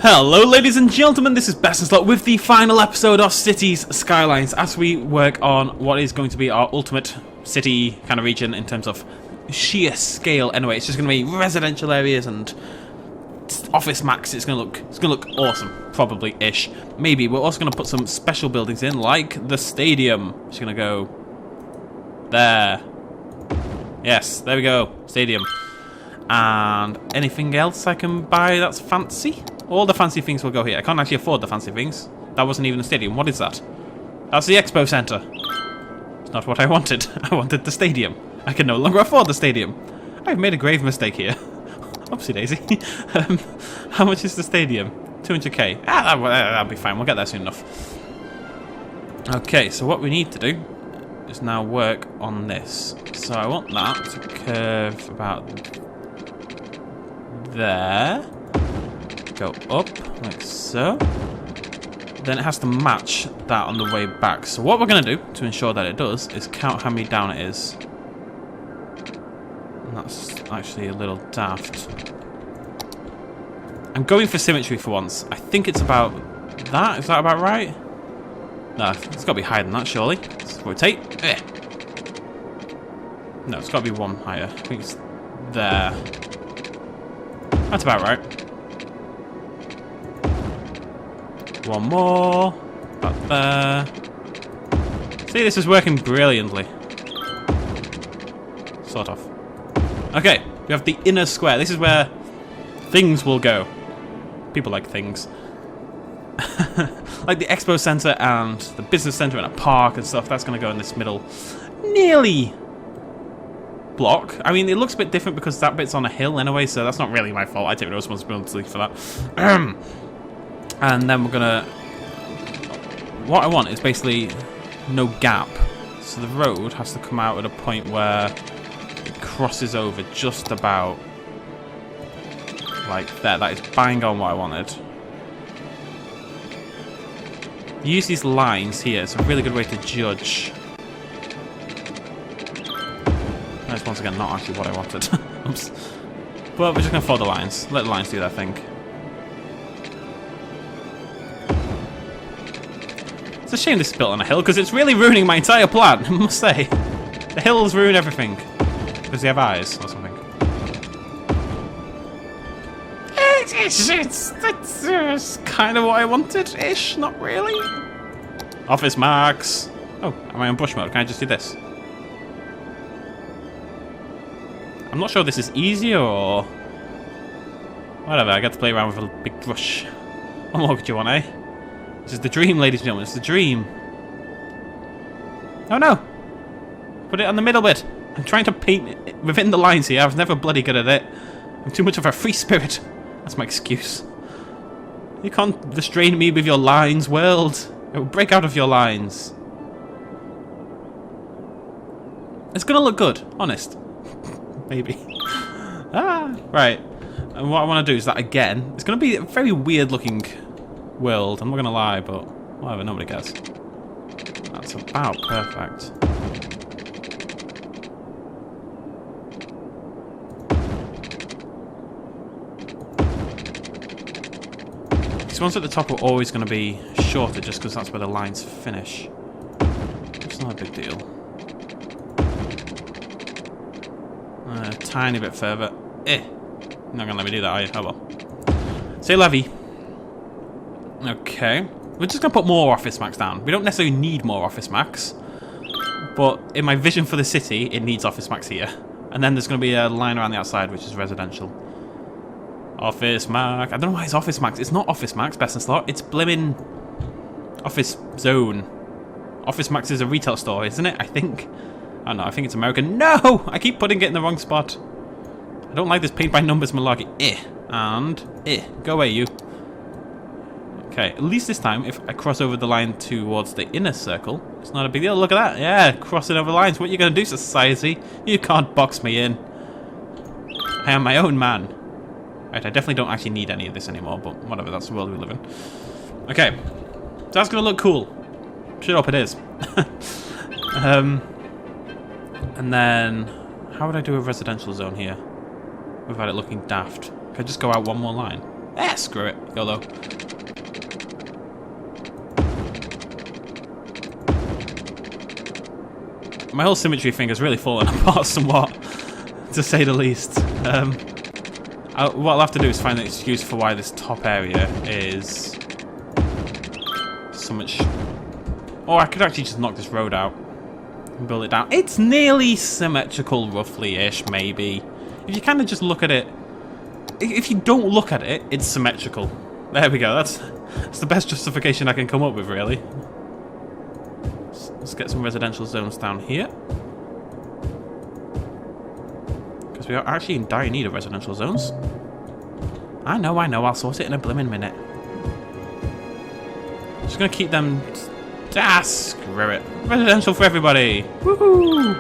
Hello ladies and gentlemen, this is BestInSlot with the final episode of Cities Skylines as we work on what is going to be our ultimate city kind of region in terms of sheer scale. Anyway, it's just going to be residential areas and office max. It's going to look awesome, probably ish. Maybe we're also going to put some special buildings in like the stadium. Just going to go there. Yes, there we go, stadium. And anything else I can buy that's fancy? All the fancy things will go here. I can't actually afford the fancy things. That wasn't even a stadium. What is that? That's the Expo Center. It's not what I wanted. I wanted the stadium. I can no longer afford the stadium. I've made a grave mistake here. Oopsie daisy. How much is the stadium? 200k. That'll be fine. We'll get there soon enough. Okay, so what we need to do is now work on this. So I want that to curve about there. Go up, like so. Then it has to match that on the way back. So what we're going to do, to ensure that it does, is count how many down it is. And that's actually a little daft. I'm going for symmetry for once. I think it's about that. Is that about right? No, it's got to be higher than that, surely. Let's rotate. No, it's got to be one higher. I think it's there. That's about right. One more. About there. See, this is working brilliantly. Sort of. Okay, we have the inner square. This is where things will go. People like things. Like the Expo Center and the business center and a park and stuff. That's going to go in this middle nearly block. I mean, it looks a bit different because that bit's on a hill anyway, so that's not really my fault. I take no responsibility for that. And then we're gonna... What I want is basically no gap. So the road has to come out at a point where it crosses over just about like there. That is bang on what I wanted. Use these lines here. It's a really good way to judge. That's once again not actually what I wanted. Oops. But we're just gonna follow the lines. Let the lines do their thing. It's a shame this is built on a hill, because it's really ruining my entire plan, I must say. The hills ruin everything. Because they have eyes or something. It's kind of what I wanted-ish, not really. Office max. Oh, am I on brush mode? Can I just do this? I'm not sure if this is easier or... Whatever, I get to play around with a big brush. What more could you want, eh? This is the dream, ladies and gentlemen. It's the dream. Oh no! Put it on the middle bit. I'm trying to paint it within the lines here. I was never bloody good at it. I'm too much of a free spirit. That's my excuse. You can't restrain me with your lines, world. It will break out of your lines. It's gonna look good, honest. Maybe. Right. And what I want to do is that again. It's gonna be a very weird looking world, I'm not gonna lie, but whatever, nobody cares. That's about perfect. These ones at the top are always going to be shorter just because that's where the lines finish. It's not a big deal. A tiny bit further. You're not going to let me do that, are you? Oh well. Say levy. Okay, we're just going to put more office max down. We don't necessarily need more office max, but in my vision for the city, it needs office max here. And then there's going to be a line around the outside, which is residential. Office max. I don't know why it's office max. It's not office max, BestInSlot. It's blimmin' office zone. Office max is a retail store, isn't it? I think. Oh no, I think it's American. No! I keep putting it in the wrong spot. I don't like this paint by numbers malarkey. And go away, you. Okay, at least this time, if I cross over the line towards the inner circle, it's not a big deal. Look at that. Yeah, crossing over lines. What are you going to do, society? You can't box me in. I am my own man. Right, I definitely don't actually need any of this anymore, but whatever, that's the world we live in. Okay, so that's going to look cool. Shut up, it is. And then, how would I do a residential zone here without it looking daft? Could I just go out one more line? Eh, screw it. YOLO. My whole symmetry thing has really fallen apart somewhat, to say the least. What I'll have to do is find an excuse for why this top area is so much... Or I could actually just knock this road out and build it down. It's nearly symmetrical, roughly-ish, maybe. If you kind of just look at it... If you don't look at it, it's symmetrical. There we go, that's the best justification I can come up with, really. Let's get some residential zones down here. Because we are actually in dire need of residential zones. I know, I'll sort it in a blimmin' minute. Just gonna keep them... Ah, screw it. Residential for everybody! Woohoo!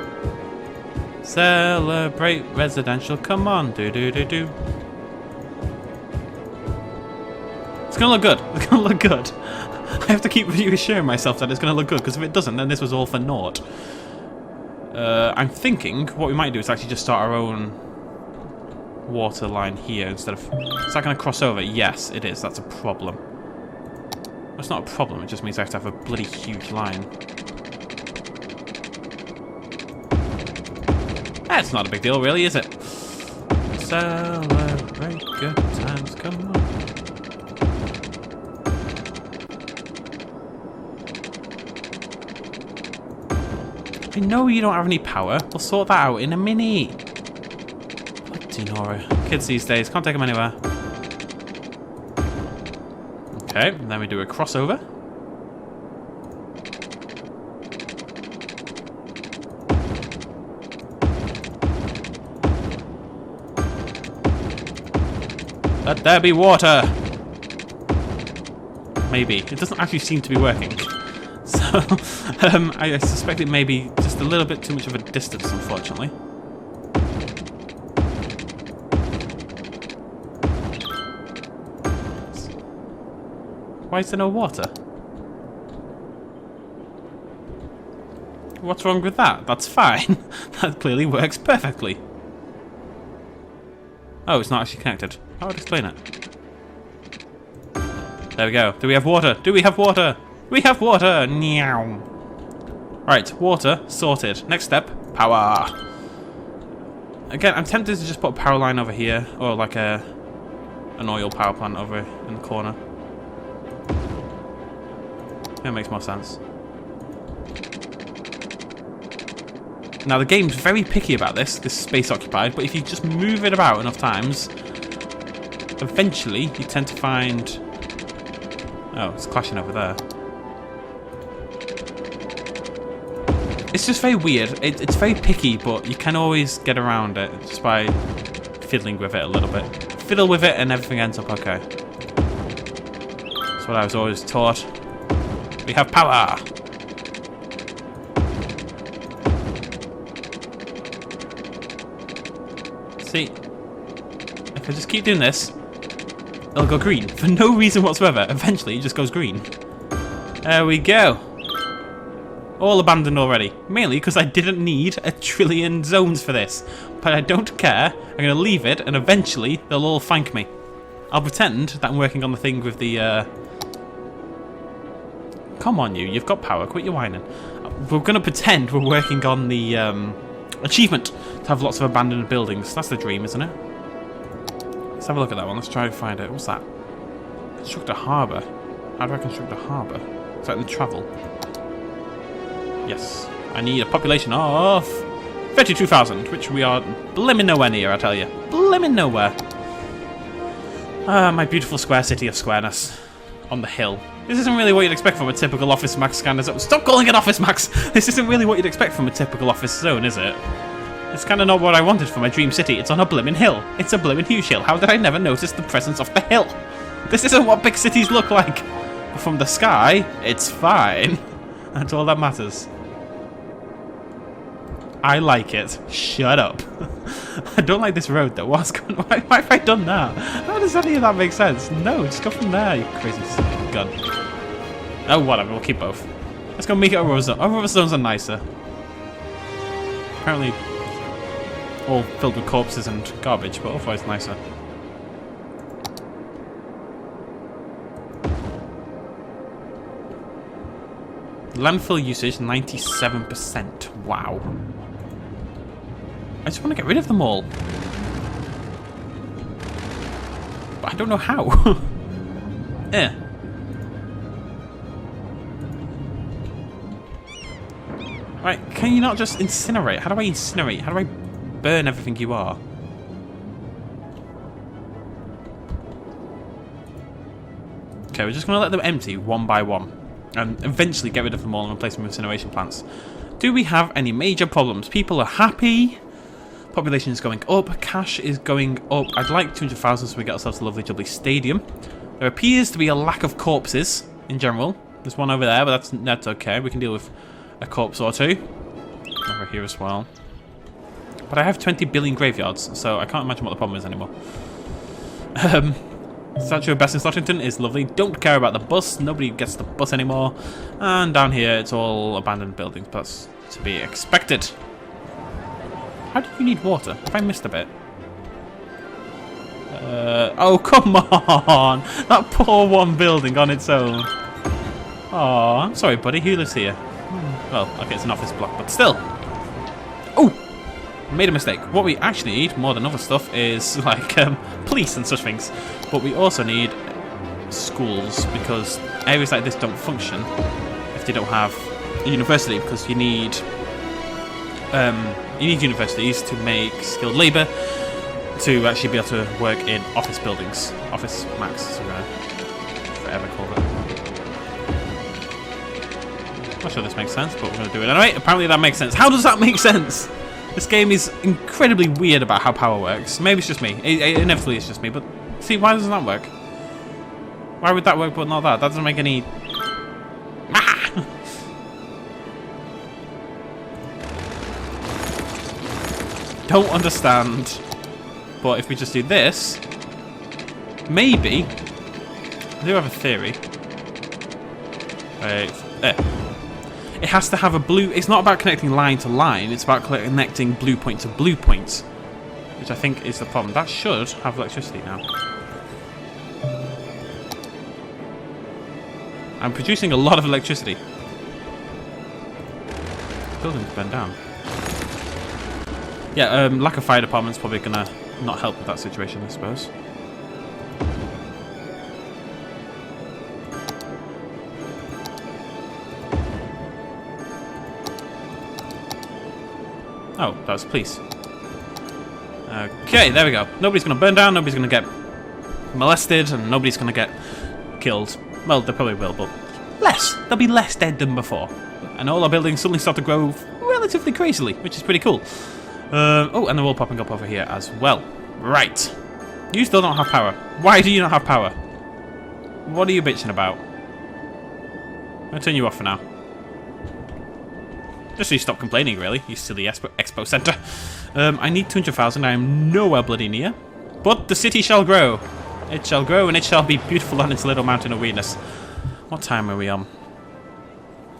Celebrate residential, come on, do. It's gonna look good, it's gonna look good. I have to keep reassuring myself that it's going to look good, because if it doesn't, then this was all for naught. I'm thinking what we might do is actually just start our own water line here instead of... Is that going to cross over? Yes, it is. That's a problem. It's not a problem, it just means I have to have a bloody huge line. That's not a big deal, really, is it? Celebrate good times, come on. I know you don't have any power. We'll sort that out in a minute. Bloody Nora. Kids these days, can't take them anywhere. Okay, and then we do a crossover. Let there be water! Maybe. It doesn't actually seem to be working. So, I suspect it may be just a little bit too much of a distance, unfortunately. Why is there no water? What's wrong with that? That's fine. That clearly works perfectly. Oh, it's not actually connected. How would I explain it? There we go. Do we have water? Do we have water? We have water! Meow. Right, water sorted. Next step, power. Again, I'm tempted to just put a power line over here, or like an oil power plant over in the corner. That makes more sense. Now the game's very picky about this space occupied, but if you just move it about enough times, eventually you tend to find... Oh, it's clashing over there. It's just very weird. It's very picky, but you can always get around it just by fiddling with it a little bit. Fiddle with it and everything ends up okay. That's what I was always taught. We have power! See, if I just keep doing this, it'll go green for no reason whatsoever. Eventually, it just goes green. There we go. All abandoned already. Mainly because I didn't need 1 trillion zones for this. But I don't care. I'm going to leave it, and eventually they'll all thank me. I'll pretend that I'm working on the thing with the... Come on, you've got power. Quit your whining. We're going to pretend we're working on the achievement to have lots of abandoned buildings. That's the dream, isn't it? Let's have a look at that one. Let's try and find it. What's that? Construct a harbour. How do I construct a harbour? Is that in the travel? Yes. I need a population of 32,000, which we are blimmin' nowhere near, I tell you. Blimmin' nowhere. Ah, my beautiful square city of squareness. On the hill. This isn't really what you'd expect from a typical Office Max kind of zone. Stop calling it Office Max! This isn't really what you'd expect from a typical Office zone, is it? It's kind of not what I wanted for my dream city. It's on a blimmin' hill. It's a blimmin' huge hill. How did I never notice the presence of the hill? This isn't what big cities look like. But from the sky, it's fine. That's all that matters. I like it. Shut up. I don't like this road though. What's going on? Why have I done that? How does any of that make sense? No, just go from there, you crazy gun. Oh, whatever. We'll keep both. Let's go make it a rubber zone. Oh, rubber zones are nicer. Apparently all filled with corpses and garbage, but otherwise nicer. Landfill usage 97%. Wow. I just want to get rid of them all. But I don't know how. Eh. Right, can you not just incinerate? How do I incinerate? How do I burn everything you are? Okay, we're just going to let them empty one by one. And eventually get rid of them all and replace them with incineration plants. Do we have any major problems? People are happy. Population is going up. Cash is going up. I'd like 200,000 so we get ourselves a lovely jubbly stadium. There appears to be a lack of corpses in general. There's one over there, but that's okay. We can deal with a corpse or two. Over here as well. But I have 20 billion graveyards, so I can't imagine what the problem is anymore. Statue of BestInSlottington is lovely. Don't care about the bus. Nobody gets the bus anymore. And down here, it's all abandoned buildings. But that's to be expected. How do you need water? Have I missed a bit? Oh, come on! That poor one building on its own. Oh, I'm sorry, buddy. Who lives here? Well, okay, it's an office block, but still. Oh! Made a mistake. What we actually need, more than other stuff, is like police and such things. But we also need schools, because areas like this don't function if they don't have a university, because you need universities to make skilled labour to actually be able to work in office buildings. Office Max, is forever called it. Not sure this makes sense, but we're going to do it anyway. Apparently that makes sense. How does that make sense? This game is incredibly weird about how power works. Maybe it's just me. Inevitably it's just me, but see, why doesn't that work? Why would that work but not that? That doesn't make any... Ah! Don't understand. But if we just do this, maybe... I do have a theory. Wait, there. It has to have a blue... It's not about connecting line to line. It's about connecting blue point to blue point. Which I think is the problem. That should have electricity now. I'm producing a lot of electricity. Buildings burned down. Yeah, lack of fire department's probably going to not help with that situation, I suppose. Oh, that was police. Okay, there we go. Nobody's going to burn down, nobody's going to get molested, and nobody's going to get killed. Well, they probably will, but less. There'll be less dead than before. And all our buildings suddenly start to grow relatively crazily, which is pretty cool. Oh, and they're all popping up over here as well. Right. You still don't have power. Why do you not have power? What are you bitching about? I'm going to turn you off for now. Just so you stop complaining, really, you silly expo centre. I need 200,000. I am nowhere bloody near. But the city shall grow. It shall grow and it shall be beautiful on its little mountain of weirdness. What time are we on?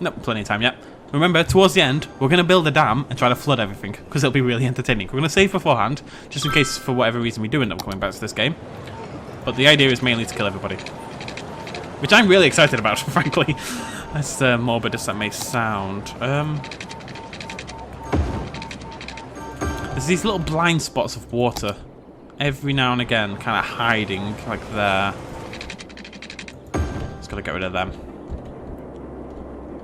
Nope, plenty of time yet. Remember, towards the end, we're going to build a dam and try to flood everything, because it'll be really entertaining. We're going to save beforehand, just in case for whatever reason we do end up coming back to this game. But the idea is mainly to kill everybody. Which I'm really excited about, frankly. As morbid as that may sound. There's these little blind spots of water every now and again, kind of hiding like there. Just gotta get rid of them.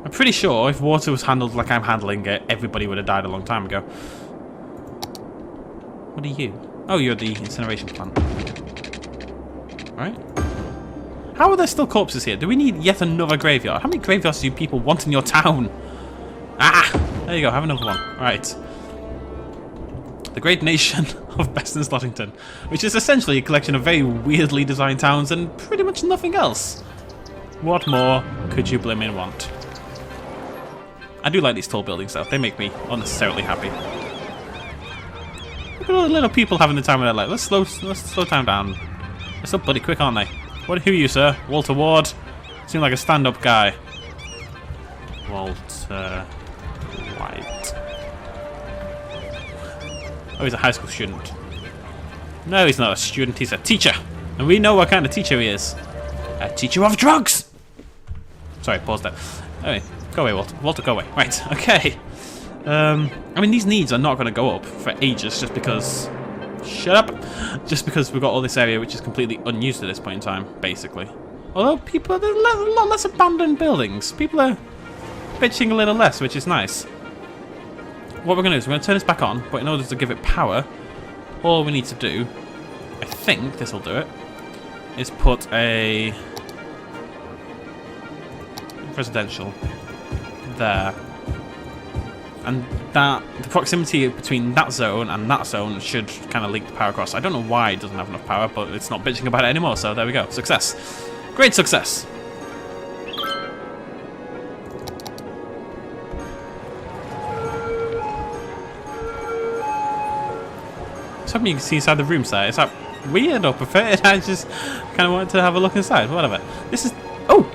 I'm pretty sure if water was handled like I'm handling it, everybody would have died a long time ago. What are you? Oh, you're the incineration plant. Right? How are there still corpses here? Do we need yet another graveyard? How many graveyards do people want in your town? Ah! There you go, have another one. Right. The great nation of BestInSlottington, which is essentially a collection of very weirdly designed towns and pretty much nothing else. What more could you blimmin' want? I do like these tall buildings though, they make me unnecessarily happy. Look at all the little people having the time of their life. Let's slow time down. They're so bloody quick, aren't they? Who are you, sir? Walter Ward? Seem like a stand-up guy. Walter White. Oh, he's a high school student. No, he's not a student, he's a teacher. And we know what kind of teacher he is. A teacher of drugs! Sorry, pause there. Anyway, Go away, Walter. Walter, go away. Right, okay. I mean, these needs are not going to go up for ages just because... Shut up! Just because we've got all this area which is completely unused at this point in time, basically. Although people, there's a lot less abandoned buildings. People are bitching a little less, which is nice. What we're going to do is we're going to turn this back on, but in order to give it power, all we need to do, I think this will do it, is put a residential there. And that, the proximity between that zone and that zone should kind of link the power across. I don't know why it doesn't have enough power, but it's not bitching about it anymore, so there we go. Success. Great success. Something you can see inside the room side. Is that weird or preferred? I just kind of wanted to have a look inside. Whatever. This is... Oh!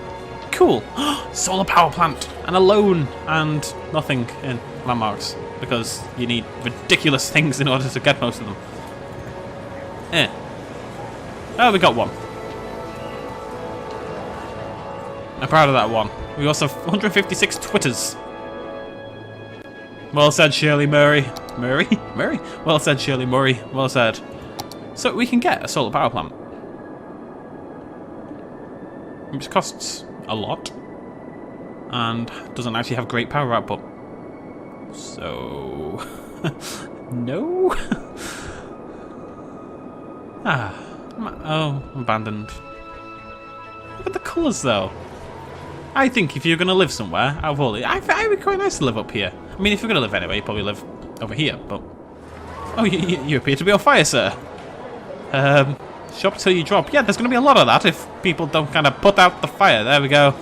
Cool. Solar power plant. And a loan. And nothing in landmarks. Because you need ridiculous things in order to get most of them. Oh, we got one. I'm proud of that one. We also have 156 Twitters. Well said, Shirley Murray. Murray? Murray? Well said, Shirley Murray. Well said. So we can get a solar power plant. Which costs a lot. And doesn't actually have great power output. So... no? Oh, abandoned. Look at the colours though. I think if you're going to live somewhere, out of all it, it would be quite nice to live up here. I mean, if you're going to live anyway, you probably live over here, but... Oh, you appear to be on fire, sir. Shop till you drop. Yeah, there's going to be a lot of that if people don't kind of put out the fire. There we go.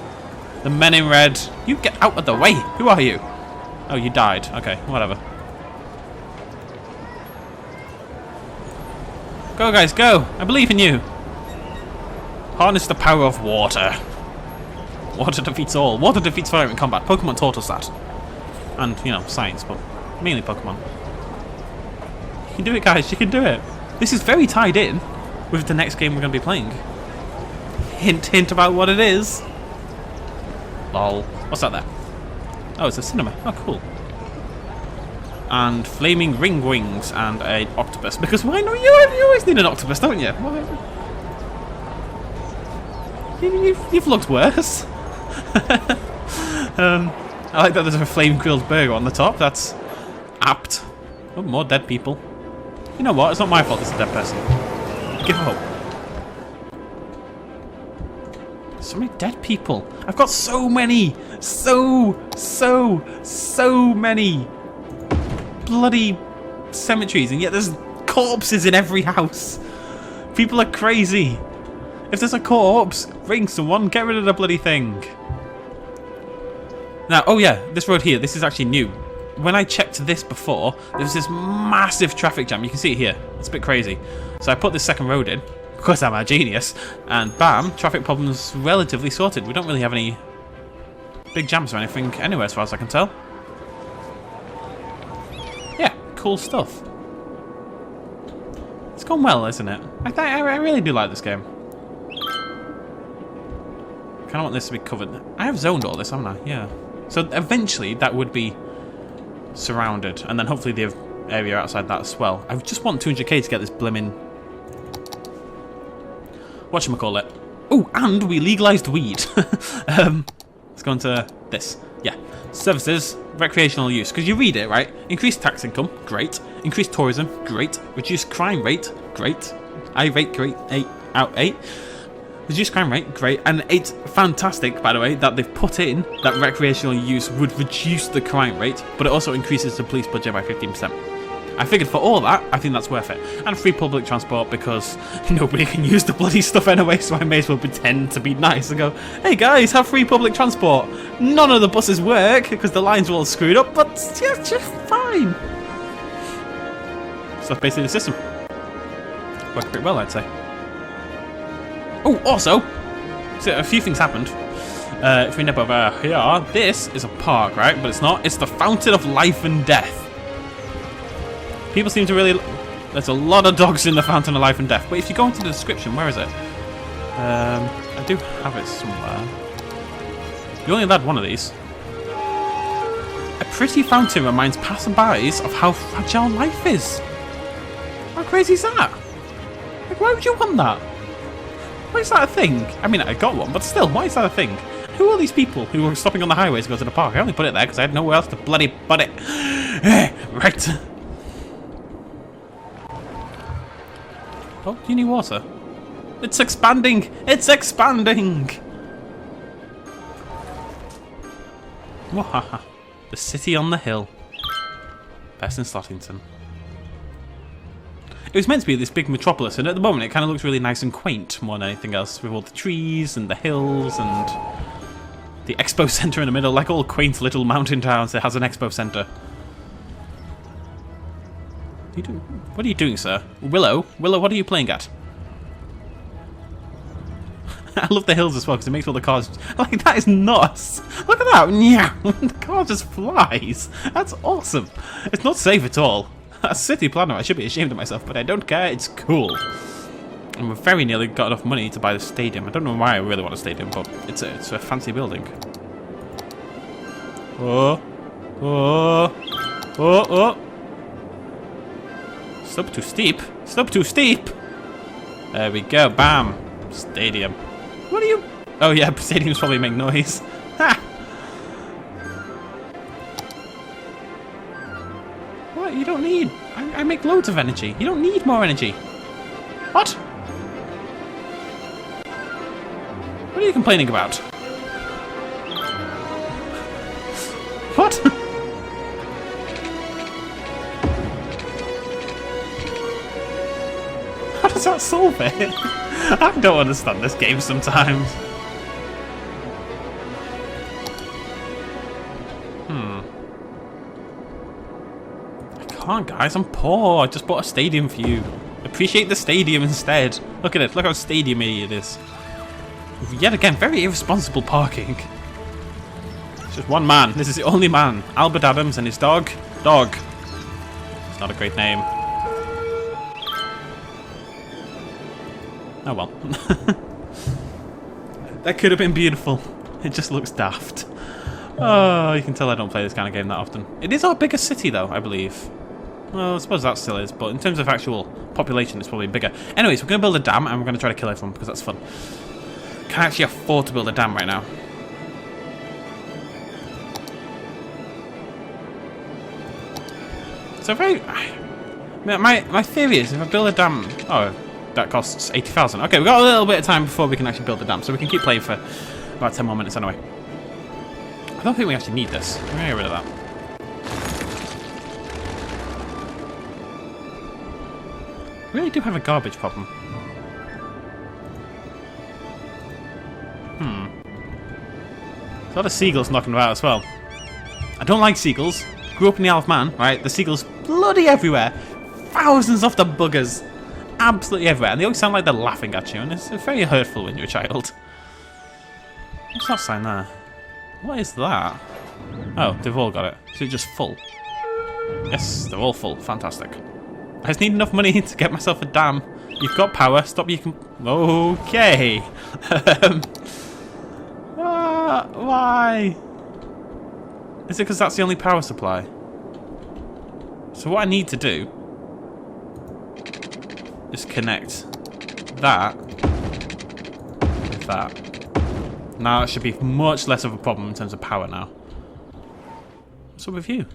The men in red. You get out of the way. Who are you? Oh, you died. Okay, whatever. Go, guys, go. I believe in you. Harness the power of water. Water defeats all. Water defeats fire in combat. Pokemon taught us that. And, you know, science, but mainly Pokemon. You can do it, guys. You can do it. This is very tied in with the next game we're going to be playing. Hint, hint about what it is. Lol. What's that there? Oh, it's a cinema. Oh, cool. And flaming ring wings and an octopus. Because why not? You always need an octopus, don't you? You've looked worse. I like that there's a flame grilled burger on the top. That's apt. Oh, more dead people. You know what? It's not my fault there's a dead person. Give up. So many dead people. I've got so many. So many bloody cemeteries, and yet there's corpses in every house. People are crazy. If there's a corpse, ring someone, get rid of the bloody thing. Now, oh yeah, this road here, this is actually new. When I checked this before, there was this massive traffic jam. You can see it here. It's a bit crazy. So I put this second road in, because I'm a genius, and bam, traffic problems relatively sorted. We don't really have any big jams or anything anywhere as far as I can tell. Yeah, cool stuff. It's gone well, isn't it? I really do like this game. I kind of want this to be covered. I have zoned all this, haven't I? Yeah. So eventually that would be surrounded, and then hopefully the area outside that as well. I just want 200k to get this blimmin'... whatchamacallit. Oh, and we legalised weed. Let's go into this. Yeah. Services, recreational use. Because you read it, right? Increased tax income, great. Increased tourism, great. Reduced crime rate, great. I rate, great. 8 out of 8. Reduced crime rate, great. And it's fantastic, by the way, that they've put in that recreational use would reduce the crime rate, but it also increases the police budget by 15%. I figured for all that, I think that's worth it. And free public transport, because nobody can use the bloody stuff anyway, so I may as well pretend to be nice and go, hey guys, have free public transport. None of the buses work, because the lines are all screwed up, but yeah, just fine. So that's basically the system. Worked pretty well, I'd say. Oh, also, so a few things happened. If we nip over here, this is a park, right? But it's not. It's the Fountain of Life and Death. People seem to really... There's a lot of dogs in the Fountain of Life and Death. But if you go into the description, where is it? I do have it somewhere. You only had one of these. A pretty fountain reminds passerbys of how fragile life is. How crazy is that? Like, why would you want that? Why is that a thing? I mean, I got one, but still, why is that a thing? Who are these people who were stopping on the highways to go to the park? I only put it there because I had nowhere else to bloody put it. Right. Oh, do you need water? It's expanding! It's expanding! Wahaha. The city on the hill. BestInSlottington. It was meant to be this big metropolis, and at the moment it kind of looks really nice and quaint more than anything else, with all the trees and the hills and the expo centre in the middle, like all quaint little mountain towns that has an expo centre. What are you doing, sir? Willow? Willow, what are you playing at? I love the hills as well because it makes all the cars... Like, that is nuts! Look at that! Yeah, the car just flies! That's awesome! It's not safe at all. As a city planner, I should be ashamed of myself, but I don't care, it's cool. And we've very nearly got enough money to buy the stadium. I don't know why I really want a stadium, but it's a fancy building. Oh! Oh! Oh! Oh! Slope too steep! Slope too steep! There we go, bam! Stadium. What are you... Oh yeah, stadiums probably make noise. Ha! What? You don't need... I make loads of energy. You don't need more energy. What? What are you complaining about? What? How does that solve it? I don't understand this game sometimes. I can't, guys. I'm poor. I just bought a stadium for you. Appreciate the stadium instead. Look at it. Look how stadium-y it is. Yet again, very irresponsible parking. It's just one man. This is the only man. Albert Adams and his dog. Dog. It's not a great name. Oh well. That could have been beautiful. It just looks daft. Oh, you can tell I don't play this kind of game that often. It is our biggest city though, I believe. Well, I suppose that still is, but in terms of actual population, it's probably bigger. Anyways, we're going to build a dam, and we're going to try to kill everyone, because that's fun. Can I actually afford to build a dam right now? So very... My theory is, if I build a dam... Oh, that costs 80,000. Okay, we've got a little bit of time before we can actually build the dam, so we can keep playing for about 10 more minutes anyway. I don't think we actually need this. We're going to get rid of that. We really do have a garbage problem. There's a lot of seagulls knocking about as well. I don't like seagulls. Grew up in the Isle of Man, right? The seagulls bloody everywhere. Thousands of the buggers. Absolutely everywhere. And they always sound like they're laughing at you. And it's very hurtful when you're a child. What's that sign there? What is that? Oh, they've all got it. So it's just full. Yes, they're all full. Fantastic. I just need enough money to get myself a dam. You've got power. Stop you can... Okay. Why? Is it because that's the only power supply? So what I need to do is connect that with that. Now it should be much less of a problem in terms of power now. What's up with you?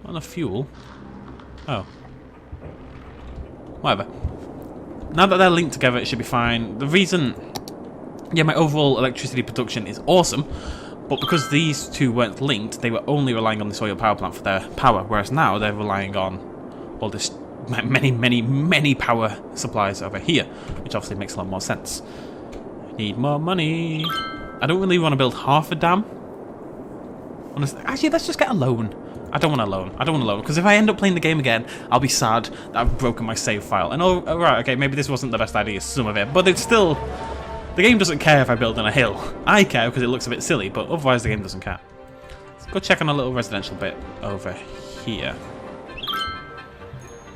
Not enough fuel. Oh. Whatever. Now that they're linked together, it should be fine. The reason... Yeah, my overall electricity production is awesome, but because these two weren't linked, they were only relying on this oil power plant for their power, whereas now they're relying on all this many power supplies over here, which obviously makes a lot more sense. Need more money. I don't really want to build half a dam. Honestly, actually, let's just get a loan. I don't want a loan. I don't want a loan, because if I end up playing the game again, I'll be sad that I've broken my save file. And oh, right, okay, maybe this wasn't the best idea, some of it, but it's still... The game doesn't care if I build on a hill. I care because it looks a bit silly, but otherwise the game doesn't care. Let's go check on a little residential bit over here.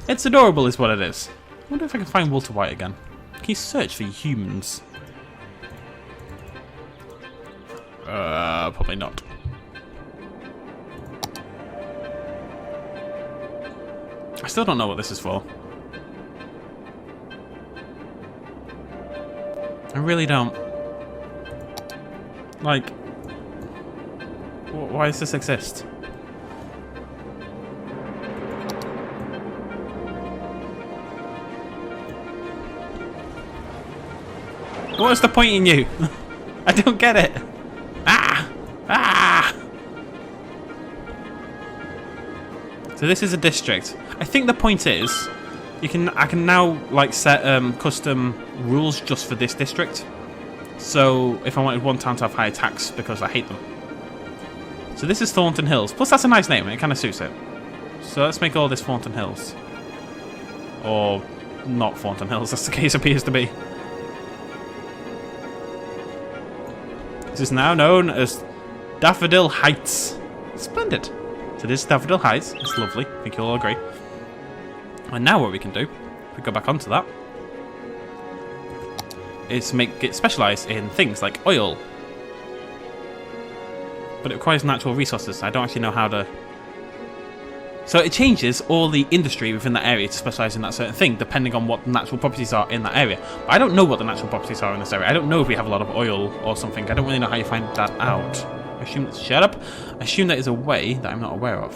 It's adorable is what it is. I wonder if I can find Walter White again. Can you search for humans? Probably not. I still don't know what this is for. I really don't. Like, why does this exist? What's the point in you? I don't get it. Ah! Ah! So this is a district. I think the point is, I can now like set custom rules just for this district. So if I wanted one town to have higher tax because I hate them. So this is Thornton Hills. Plus that's a nice name. It kind of suits it. So let's make all this Thornton Hills. Or not Thornton Hills, as the case appears to be. This is now known as Daffodil Heights. Splendid. So this is Daffodil Heights. It's lovely. I think you'll all agree. And now what we can do, if we go back onto that, is make it specialised in things like oil. But it requires natural resources. I don't actually know how to... So it changes all the industry within that area to specialise in that certain thing, depending on what the natural properties are in that area. But I don't know what the natural properties are in this area. I don't know if we have a lot of oil or something. I don't really know how you find that out. I assume... Shut up! I assume there is a way that I'm not aware of.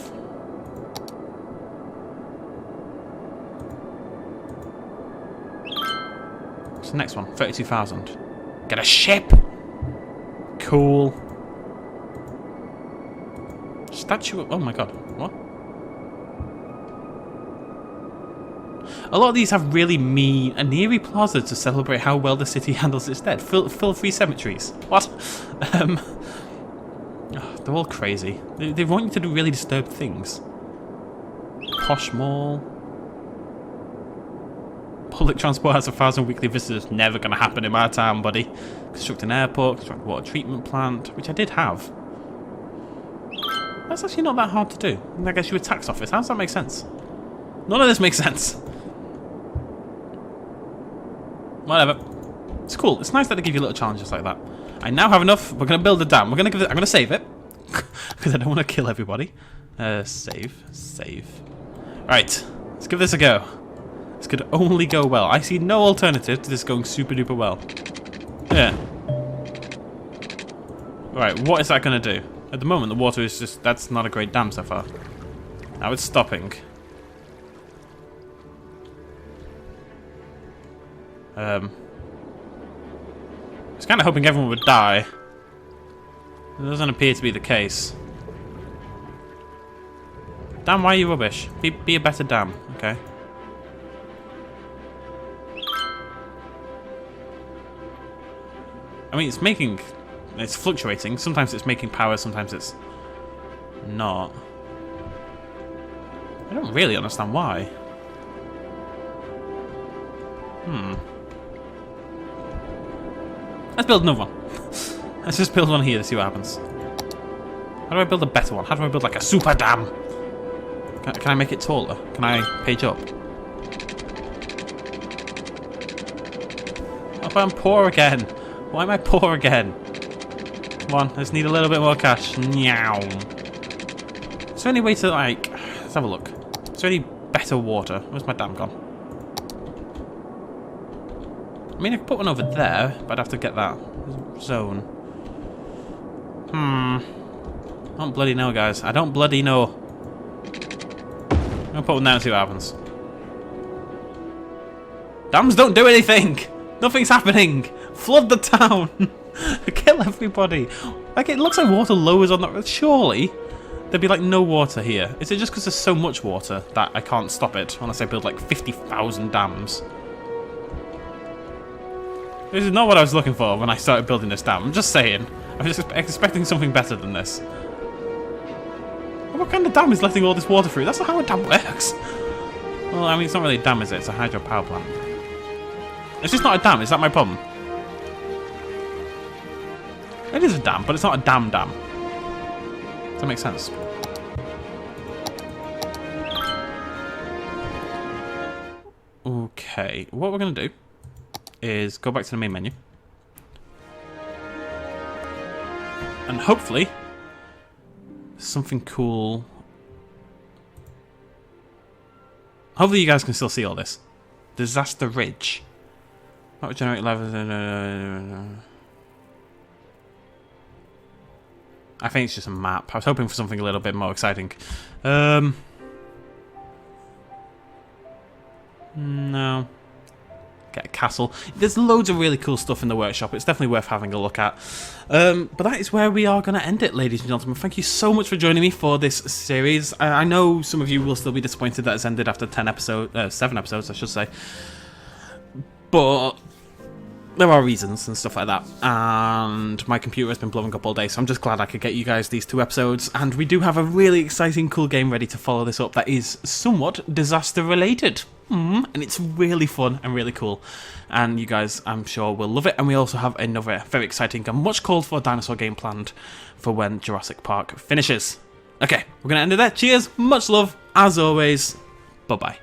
What's the next one? 32,000. Get a ship! Cool. Statue of... Oh my god. What? A lot of these have really mean and eerie plazas to celebrate how well the city handles its dead. Fill-free cemeteries. What? They're all crazy. They want you to do really disturbed things. Posh Mall. Public transport has 1,000 weekly visitors. Never going to happen in my town, buddy. Construct an airport, construct a water treatment plant, which I did have. That's actually not that hard to do. I guess you a tax office. How does that make sense? None of this makes sense. Whatever. It's cool. It's nice that they give you little challenges like that. I now have enough. We're going to build a dam. We're going to give it... I'm going to save it. Because I don't want to kill everybody. Save. Right. Let's give this a go. This could only go well. I see no alternative to this going super duper well. Yeah. Right. What is that going to do? At the moment, the water is just... That's not a great dam so far. Now it's stopping. I was kind of hoping everyone would die. It doesn't appear to be the case. Damn, why are you rubbish? Be a better dam, okay? I mean, it's fluctuating. Sometimes it's making power, sometimes it's not. I don't really understand why. Let's build another one. Let's just build one here to see what happens. How do I build a better one? How do I build like a super dam? Can I make it taller? Can I page up? Oh, I'm poor again. Why am I poor again? Come on, let's need a little bit more cash. Meow. Is there any way to like... Let's have a look. Is there any better water? Where's my dam gone? I mean, I could put one over there, but I'd have to get that zone. I don't bloody know, guys. I don't bloody know. I'm gonna put one there and see what happens. Dams don't do anything! Nothing's happening! Flood the town! Kill everybody! Like, it looks like water lowers on that. Surely there'd be like no water here. Is it just because there's so much water that I can't stop it unless I build like 50,000 dams? This is not what I was looking for when I started building this dam. I'm just saying. I was just expecting something better than this. What kind of dam is letting all this water through? That's not how a dam works. Well, I mean, it's not really a dam, is it? It's a hydropower plant. It's just not a dam. Is that my problem? It is a dam, but it's not a dam. Does that make sense? Okay. What we're going to do is go back to the main menu. And hopefully something cool Hopefully you guys can still see all this. Disaster Ridge. That would generate levels. I think it's just a map. I was hoping for something a little bit more exciting. No. Get a castle. There's loads of really cool stuff in the workshop. It's definitely worth having a look at. But that is where we are going to end it, ladies and gentlemen. Thank you so much for joining me for this series. I know some of you will still be disappointed that it's ended after 7 episodes, I should say. But there are reasons and stuff like that, and my computer has been blowing up all day, so I'm just glad I could get you guys these 2 episodes, and we do have a really exciting, cool game ready to follow this up that is somewhat disaster-related, and it's really fun and really cool, and you guys, I'm sure, will love it, and we also have another very exciting and much called-for dinosaur game planned for when Jurassic Park finishes. Okay, we're going to end it there. Cheers, much love, as always, bye-bye.